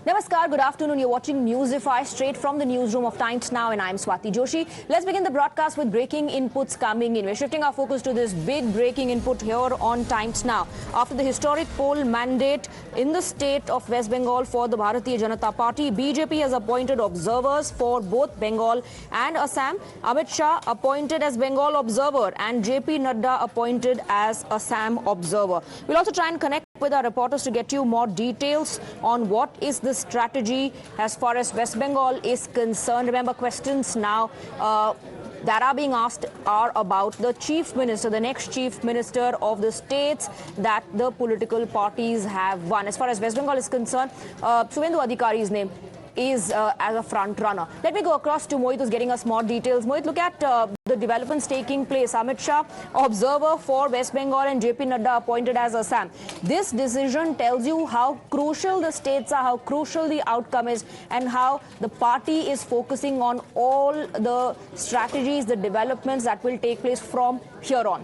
Namaskar, good afternoon. You're watching Newzify straight from the newsroom of Times Now, and I'm Swati Joshi. Let's begin the broadcast with breaking inputs coming in. We're shifting our focus to this big breaking input here on Times Now. After the historic poll mandate in the state of West Bengal for the Bharatiya Janata Party, BJP has appointed observers for both Bengal and Assam. Amit Shah appointed as Bengal observer and JP Nadda appointed as Assam observer. We'll also try and connect with our reporters to get you more details on what is the strategy as far as West Bengal is concerned. Remember, questions now that are being asked are about the chief minister, the next chief minister of the states that the political parties have won. As far as West Bengal is concerned, Suvendu Adhikari's name is as a front runner. Let me go across to Mohit, who's getting us more details. Mohit, look at the developments taking place. Amit Shah, observer for West Bengal, and JP Nadda appointed as Assam. This decision tells you how crucial the states are, how crucial the outcome is, and how the party is focusing on all the strategies, the developments that will take place from here on.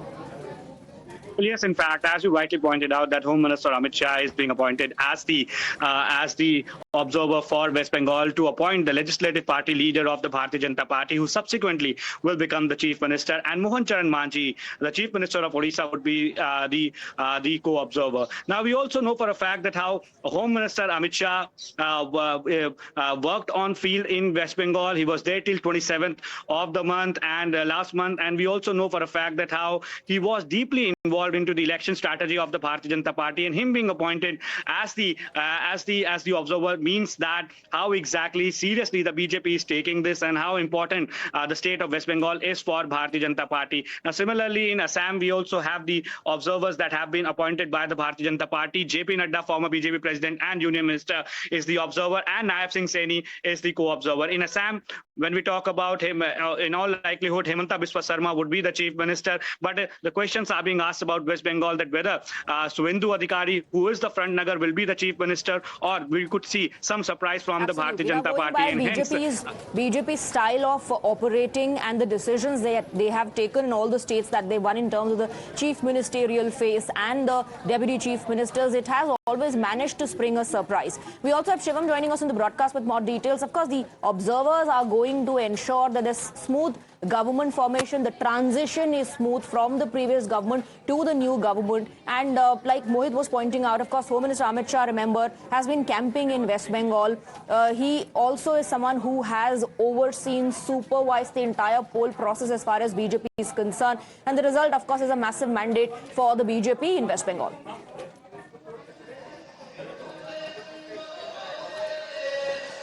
Well, yes, in fact, as you rightly pointed out, that Home Minister Amit Shah is being appointed as the observer for West Bengal to appoint the legislative party leader of the Bharatiya Janata Party, who subsequently will become the chief minister. And Mohan Charan Manji, the chief minister of Odisha, would be the co-observer. Now, we also know for a fact that how Home Minister Amit Shah worked on field in West Bengal. He was there till 27th of the month and last month. And we also know for a fact that how he was deeply involved into the election strategy of the Bharatiya Janata Party, and him being appointed as the observer means that how exactly seriously the BJP is taking this and how important the state of West Bengal is for Bharatiya Janata Party. Now, similarly in Assam, we also have the observers that have been appointed by the Bharatiya Janata Party. JP Nadda, former BJP president and union minister, is the observer, and Naib Singh Saini is the co-observer. In Assam, when we talk about him, in all likelihood, Hemanta Biswa Sarma would be the chief minister. But the questions are being asked about West Bengal, that whether Suvendu Adhikari, who is the front nugger, will be the chief minister, or we could see some surprise from the Bharatiya Janata Party. And BJP's style of operating and the decisions they have taken in all the states that they won in terms of the chief ministerial phase and the deputy chief ministers, it has always managed to spring a surprise. We also have Shivam joining us in the broadcast with more details. Of course, the observers are going to ensure that there's smooth government formation, the transition is smooth from the previous government to the new government. And like Mohit was pointing out, of course, Home Minister Amit Shah, remember, has been camping in West Bengal. He also is someone who has overseen, supervised the entire poll process as far as BJP is concerned. And the result, of course, is a massive mandate for the BJP in West Bengal.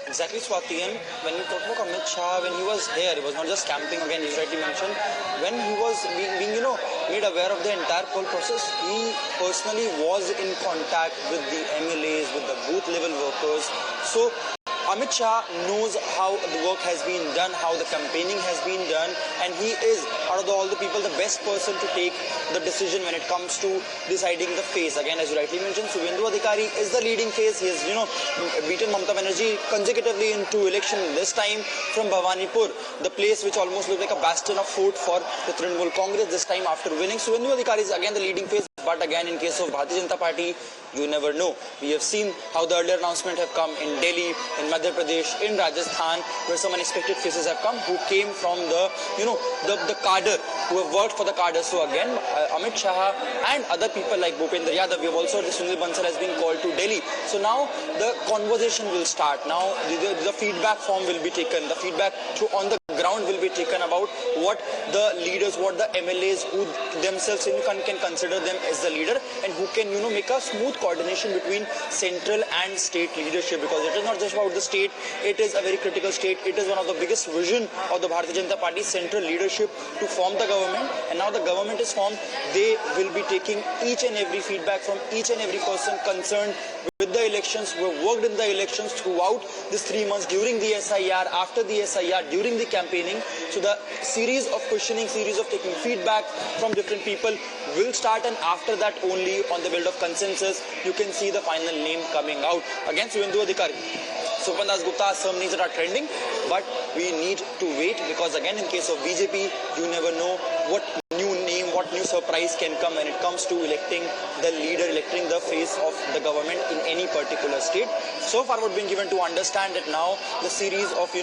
Exactly, Swati. And when you talk about Amit Shah, when he was here, he was not just camping, again, you rightly mentioned. When he was being made aware of the entire poll process, he personally was in contact with the MLAs, with the booth level workers. So Amit Shah knows how the work has been done, how the campaigning has been done, and he is, out of all the people, the best person to take the decision when it comes to deciding the face. Again, as you rightly mentioned, Suvendu Adhikari is the leading face. He has, beaten Mamata Banerjee consecutively in 2 elections, this time from Bhawanipur, the place which almost looked like a bastion of fort for the Trinamool Congress, this time after winning. Suvendu Adhikari is again the leading face, but again, in case of Bharatiya Janata Party, you never know. We have seen how the earlier announcement have come in Delhi, in Madhya Pradesh, in Rajasthan, where some unexpected faces have come who came from the, the cadre, who have worked for the cadre. So again, Amit Shah and other people like Bhupendra Yadav, we have also heard Sunil Bansal has been called to Delhi. So now the conversation will start. Now the feedback form will be taken. The feedback on the ground will be taken about what the leaders, what the MLAs who themselves can consider them as the leader, and who can make a smooth coordination between central and state leadership, because it is not just about the state, it is a very critical state. It is one of the biggest vision of the Bharatiya Janata Party, central leadership, to form the government. And now the government is formed, they will be taking each and every feedback from each and every person concerned with the elections, who have worked in the elections throughout this 3 months, during the SIR, after the SIR, during the campaigning. So the series of questioning, series of taking feedback from different people will start, and after that only, on the build of consensus, you can see the final name coming out. Again, Suvendu Adhikari. Supandas Gupta, some names that are trending, but we need to wait, because again, in case of BJP, you never know what new name, what new surprise can come when it comes to electing the leader, electing the face of the government in any particular state. so far what been given to understand that now the series of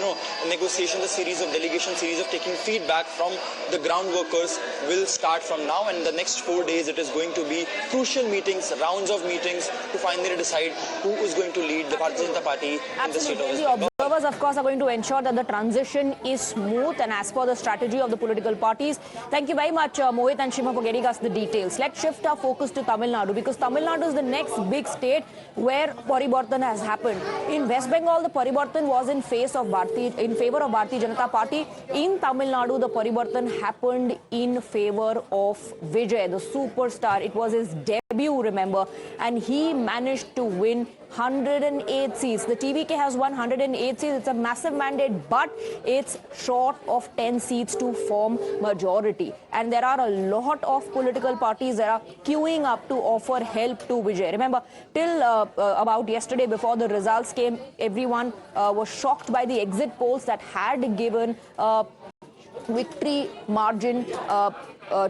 negotiation, the series of delegation, series of taking feedback from the ground workers will start from now, and the next 4 days it is going to be crucial meetings, rounds of meetings to finally decide who is going to lead the Bharatiya Janata Party in the state of West Bengal. The observers, of course, are going to ensure that the transition is smooth and as per the strategy of the political parties. Thank you very much, Mohit and Shima, for getting us the details. Let's shift our focus to Tamil Nadu, because Tamil Nadu is the next big state where Paribartan has happened. In West Bengal, the Paribartan was in favor of Bharatiya Janata Party. In Tamil Nadu, the Paribartan happened in favor of Vijay, the superstar. It was his debut, remember, and he managed to win 108 seats. The TVK has won 108 seats. It's a massive mandate, but it's short of 10 seats to form majority. And there are a lot of political parties that are queuing up to offer help to Vijay. Remember, till about yesterday, before the results came, everyone was shocked by the exit polls that had given victory margin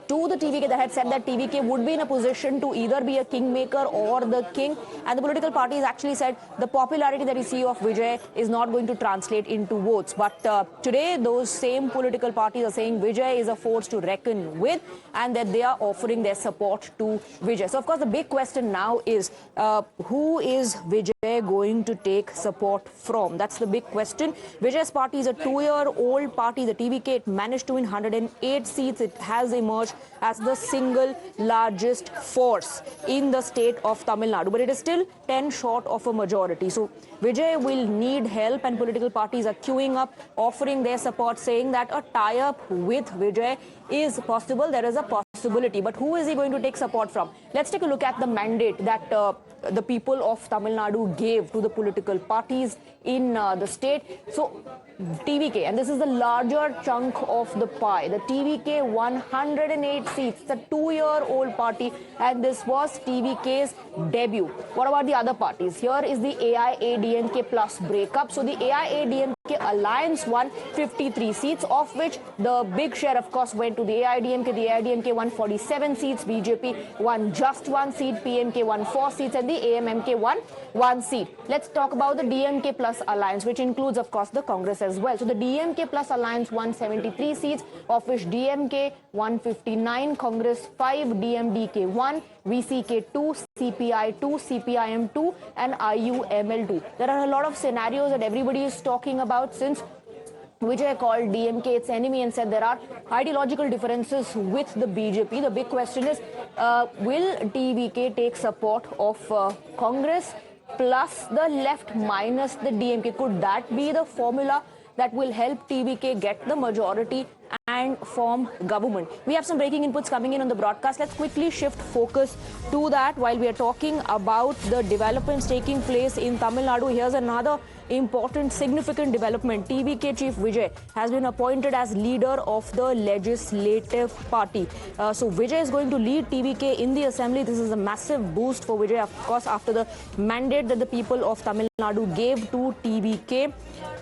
to the TVK, that had said that TVK would be in a position to either be a kingmaker or the king. And the political parties actually said the popularity that you see of Vijay is not going to translate into votes. But today, those same political parties are saying Vijay is a force to reckon with, and that they are offering their support to Vijay. So, of course, the big question now is who is Vijay going to take support from? That's the big question. Vijay's party is a 2-year-old party. The TVK, it managed to win 108 seats. It has emerged as the single largest force in the state of Tamil Nadu, but it is still 10 short of a majority. So Vijay will need help, and political parties are queuing up, offering their support, saying that a tie-up with Vijay is possible. There is a possibility, but who is he going to take support from? Let's take a look at the mandate that the people of Tamil Nadu gave to the political parties in the state. So TVK, and this is the larger chunk of the pie. The TVK won 108 seats. It's a 2-year-old party, and this was TVK's debut. What about the other parties? Here is the AIADMK plus breakup. So the AIADMK alliance won 53 seats, of which the big share, of course, went to the AIADMK. The AIADMK won 47 seats. BJP won just 1 seat. PMK won 4 seats, and the AMMK won 1 seat. Let's talk about the DMK plus alliance, which includes, of course, the Congress as well. So the DMK plus alliance won 73 seats, of which DMK won 59, Congress 5, DMDK 1, VCK 2, CPI 2, CPIM 2, and IUML 2. There are a lot of scenarios that everybody is talking about, since Vijay called DMK its enemy and said there are ideological differences with the BJP. The big question is, will TVK take support of Congress plus the left minus the DMK? Could that be the formula that will help TVK get the majority and form government? We have some breaking inputs coming in on the broadcast. Let's quickly shift focus to that while we are talking about the developments taking place in Tamil Nadu. Here's another important, significant development. TVK chief Vijay has been appointed as leader of the legislative party. So Vijay is going to lead TVK in the assembly. This is a massive boost for Vijay, of course, after the mandate that the people of Tamil Nadu gave to TVK.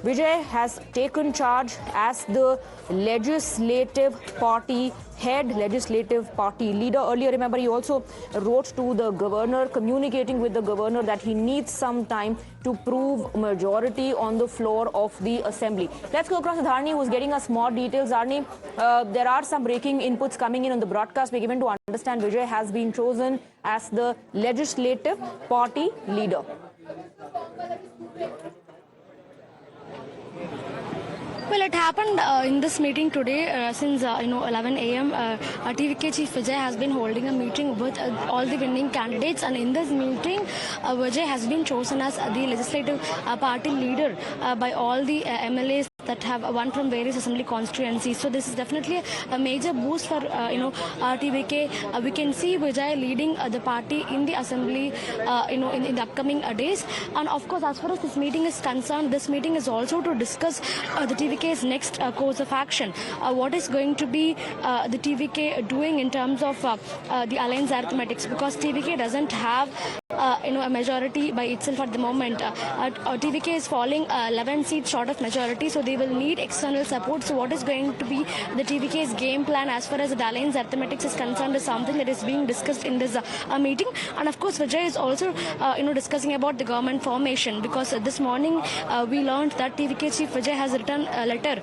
Vijay has taken charge as the legislative party head, legislative party leader. Earlier, remember, he also wrote to the governor, communicating with the governor that he needs some time to prove majority on the floor of the assembly. Let's go across to Dharni, who's getting us more details. Dharni, there are some breaking inputs coming in on the broadcast. We're given to understand Vijay has been chosen as the legislative party leader. Well, it happened in this meeting today, since 11 a.m. TVK Chief Vijay has been holding a meeting with all the winning candidates, and in this meeting, Vijay has been chosen as the legislative party leader by all the MLAs that have won from various assembly constituencies. So this is definitely a major boost for TVK. We can see Vijay leading the party in the assembly, in the upcoming days. And of course, as far as this meeting is concerned, this meeting is also to discuss the TVK's next course of action. What is going to be the TVK doing in terms of the alliance arithmetics? Because TVK doesn't have a majority by itself at the moment. TVK is falling 11 seats short of majority, so they we will need external support. So what is going to be the TVK's game plan as far as the alliance arithmetics is concerned is something that is being discussed in this meeting. And of course, Vijay is also discussing about the government formation, because this morning we learned that TVK chief Vijay has written a letter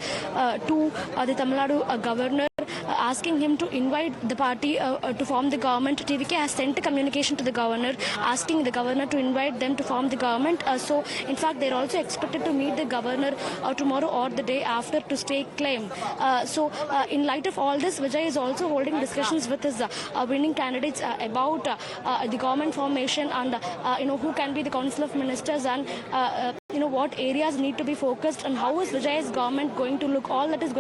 to the Tamil Nadu governor asking him to invite the party to form the government. TVK has sent a communication to the governor asking the governor to invite them to form the government. So in fact, they're also expected to meet the governor tomorrow or the day after to stake claim. So in light of all this, Vijay is also holding discussions with his winning candidates about the government formation and who can be the council of ministers and what areas need to be focused and how is Vijay's government going to look. All that is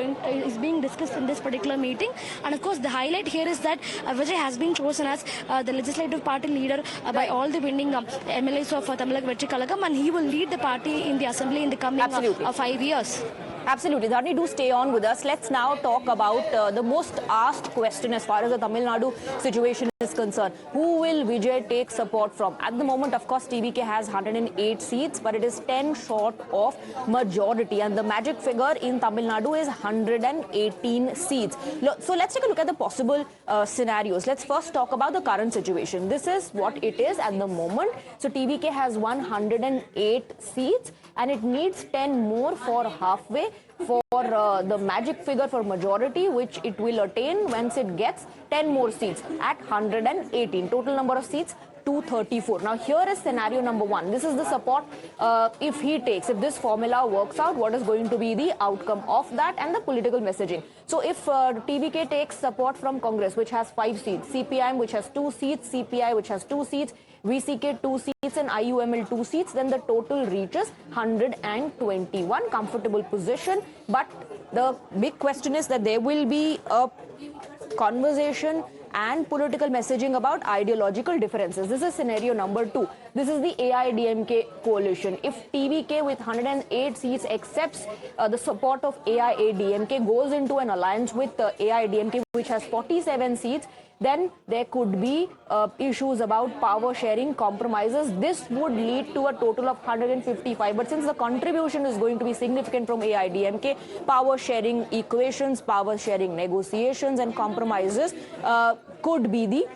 being discussed in this particular meeting. And of course, the highlight here is that Vijay has been chosen as the legislative party leader by all the winning MLAs of Tamilaga Vettri Kazhagam, and he will lead the party in the assembly in the coming 5 years. Absolutely. Dharni, do stay on with us. Let's now talk about the most asked question as far as the Tamil Nadu situation is concerned. Who will Vijay take support from? At the moment, of course, TVK has 108 seats, but it is 10 short of majority. And the magic figure in Tamil Nadu is 118 seats. So let's take a look at the possible scenarios. Let's first talk about the current situation. This is what it is at the moment. So TVK has 108 seats and it needs 10 more for halfway for the magic figure for majority, which it will attain once it gets 10 more seats at 118. Total number of seats 234. Now here is scenario number one. This is the support if this formula works out, what is going to be the outcome of that and the political messaging. So if TVK takes support from Congress, which has 5 seats, CPIM which has 2 seats, CPI which has 2 seats, VCK 2 seats and IUML 2 seats, then the total reaches 121. Comfortable position. But the big question is that there will be a conversation and political messaging about ideological differences. This is scenario number 2. This is the AIDMK coalition. If TVK with 108 seats accepts the support of AIADMK, goes into an alliance with AIDMK, which has 47 seats, then there could be issues about power sharing compromises. This would lead to a total of 155. But since the contribution is going to be significant from AIDMK, power sharing equations, power sharing negotiations and compromises could be the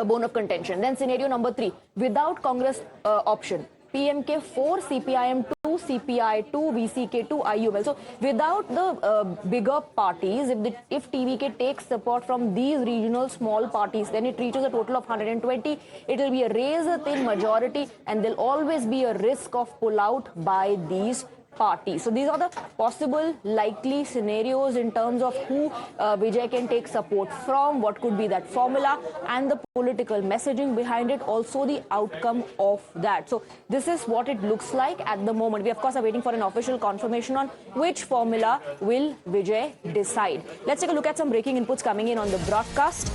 bone of contention. Then scenario number 3, without Congress option, PMK 4, CPIM 2, CPI 2, VCK 2, IUML. So without the bigger parties, if TVK takes support from these regional small parties, then it reaches a total of 120. It will be a razor-thin majority and there will always be a risk of pullout by these parties. So these are the possible likely scenarios in terms of who Vijay can take support from, what could be that formula and the political messaging behind it, also the outcome of that. So this is what it looks like at the moment. We of course are waiting for an official confirmation on which formula will Vijay decide. Let's take a look at some breaking inputs coming in on the broadcast.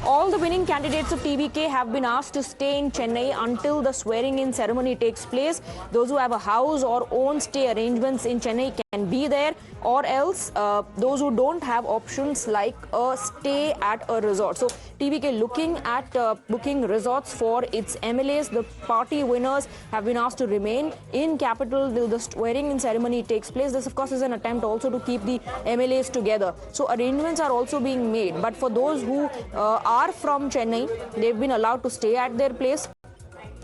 All the winning candidates of TVK have been asked to stay in Chennai until the swearing-in ceremony takes place. Those who have a house or own stay arrangements in Chennai can be there, or else those who don't have options like a stay at a resort. So TVK looking at booking resorts for its MLAs. The party winners have been asked to remain in capital till the swearing-in ceremony takes place. This of course is an attempt also to keep the MLAs together. So arrangements are also being made. But for those who are from Chennai, they've been allowed to stay at their place,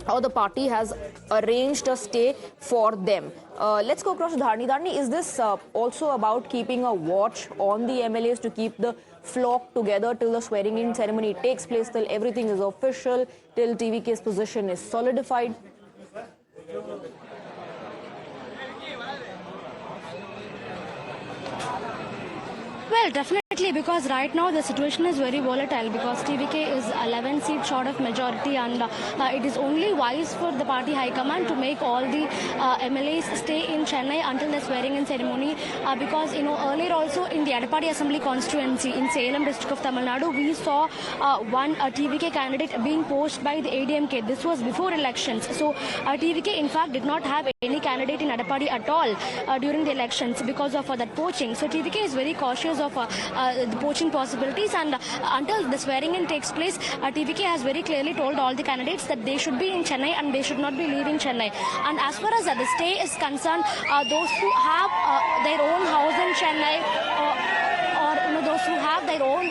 or the party has arranged a stay for them. Let's go across to Dharni. Dharni, is this also about keeping a watch on the MLAs to keep the flock together till the swearing-in ceremony takes place, till everything is official, till TVK's position is solidified? Well, definitely, because right now the situation is very volatile, because TVK is 11 seats short of majority, and it is only wise for the party high command to make all the MLAs stay in Chennai until the swearing-in ceremony, because earlier also in the Adapati Assembly constituency in Salem district of Tamil Nadu, we saw one TVK candidate being posed by the ADMK. This was before elections. So TVK in fact did not have any candidate in Adapadi at all during the elections because of that poaching. So TVK is very cautious of the poaching possibilities, and until the swearing-in takes place, TVK has very clearly told all the candidates that they should be in Chennai and they should not be leaving Chennai. And as far as the stay is concerned, those who have their own house in Chennai or those who have their own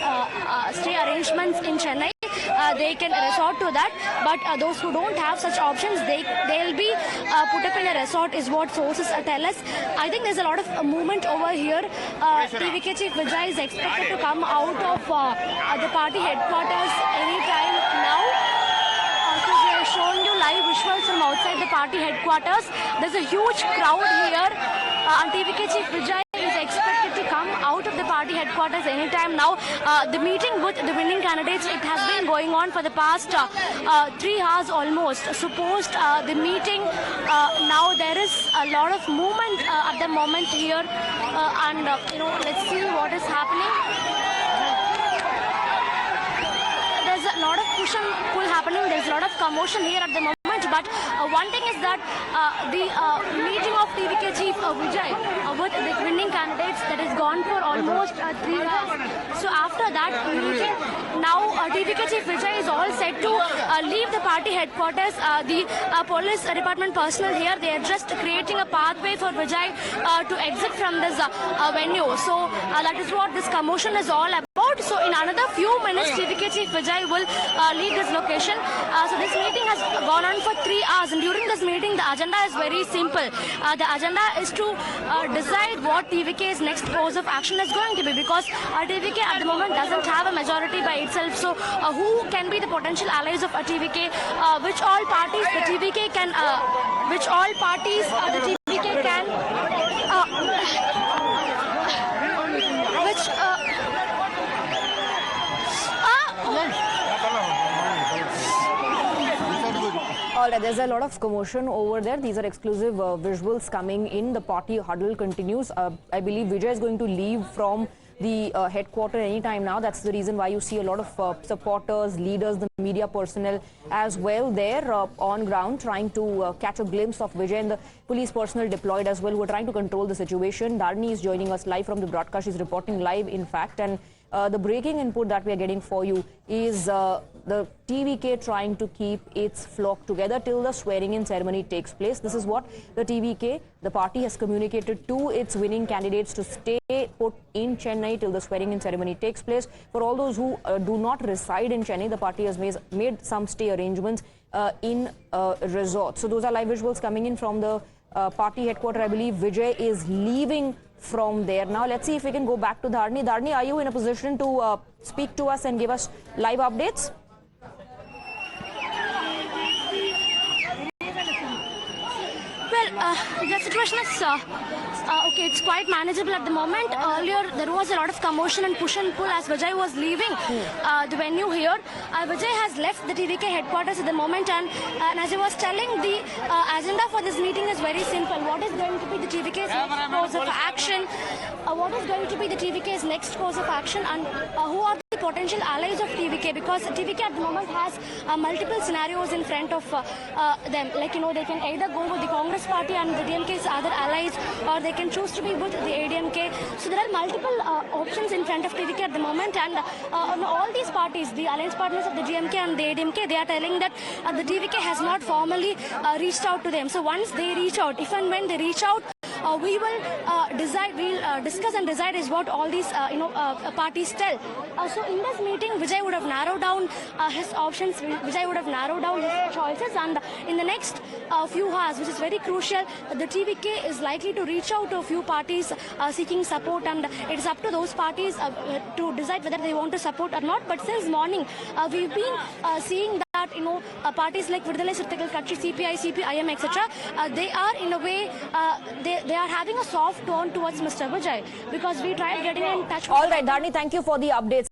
stay arrangements in Chennai, they can resort to that, but those who don't have such options, they'll be put up in a resort, is what sources tell us. I think there's a lot of movement over here. TVK Chief Vijay is expected to come out of the party headquarters anytime now. So we are showing you live visuals from outside the party headquarters. There's a huge crowd here, and TVK Chief Vijay is expected to come out of the party headquarters anytime now. The meeting with the winning candidates, it has been going on for the past 3 hours almost. Supposed the meeting, now there is a lot of movement at the moment here, and let's see what is happening. There's a lot of push and pull happening. There's a lot of commotion here at the moment. But one thing is that the meeting of TVK Chief Vijay with the winning candidates, that is gone for almost 3 hours. So after that meeting, now TVK Chief Vijay is all set to leave the party headquarters. The police department personnel here, they are just creating a pathway for Vijay to exit from this venue. So that is what this commotion is all about. So in another few minutes, TVK Chief Vijay will leave this location. So this meeting has gone on for 3 hours, and during this meeting the agenda is very simple. The agenda is to decide what TVK's next course of action is going to be, because TVK at the moment doesn't have a majority by itself. So who can be the potential allies of TVK, which all parties the TVK can All right, there's a lot of commotion over there. These are exclusive visuals coming in. The party huddle continues. I believe Vijay is going to leave from the headquarters anytime now. That's the reason why you see a lot of supporters, leaders, the media personnel as well there on ground, trying to catch a glimpse of Vijay, and the police personnel deployed as well, who are trying to control the situation. Dharni is joining us live from the broadcast. She's reporting live, in fact, and the breaking input that we are getting for you is the TVK trying to keep its flock together till the swearing-in ceremony takes place. This is what the TVK, the party, has communicated to its winning candidates, to stay put in Chennai till the swearing-in ceremony takes place. For all those who do not reside in Chennai, the party has made some stay arrangements in resorts. So those are live visuals coming in from the party headquarters. I believe Vijay is leaving from there. Now let's see if we can go back to Dharni. Dharni, are you in a position to speak to us and give us live updates? Well, the situation is okay, it's quite manageable at the moment. Earlier, there was a lot of commotion and push and pull as Vijay was leaving the venue here. Vijay has left the TVK headquarters at the moment, and as I was telling, the agenda for this meeting is very simple. What is going to be the TVK's next course of action? What is going to be the TVK's next course of action, and who are the potential allies of TVK? Because TVK at the moment has multiple scenarios in front of them. Like, they can either go with the Congress party and the DMK's other allies, or they can choose to be with the ADMK. So there are multiple options in front of TVK at the moment, and all these parties, the alliance partners of the DMK and the ADMK, they are telling that the TVK has not formally reached out to them. So once they reach out, if and when they reach out, we will decide. We'll discuss and decide is what all these parties tell. So in this meeting, Vijay would have narrowed down his options. Vijay would have narrowed down his choices, and in the next few hours, which is very crucial, the TVK is likely to reach out to a few parties seeking support, and it is up to those parties to decide whether they want to support or not. But since morning, we've been seeing that parties like Vidudalai Chittakal Katchi, CPI, CPIM, etc., they are in a way they are having a soft tone towards Mr. Vijay, because we tried getting in touch with... All right, Dharni, thank you for the updates.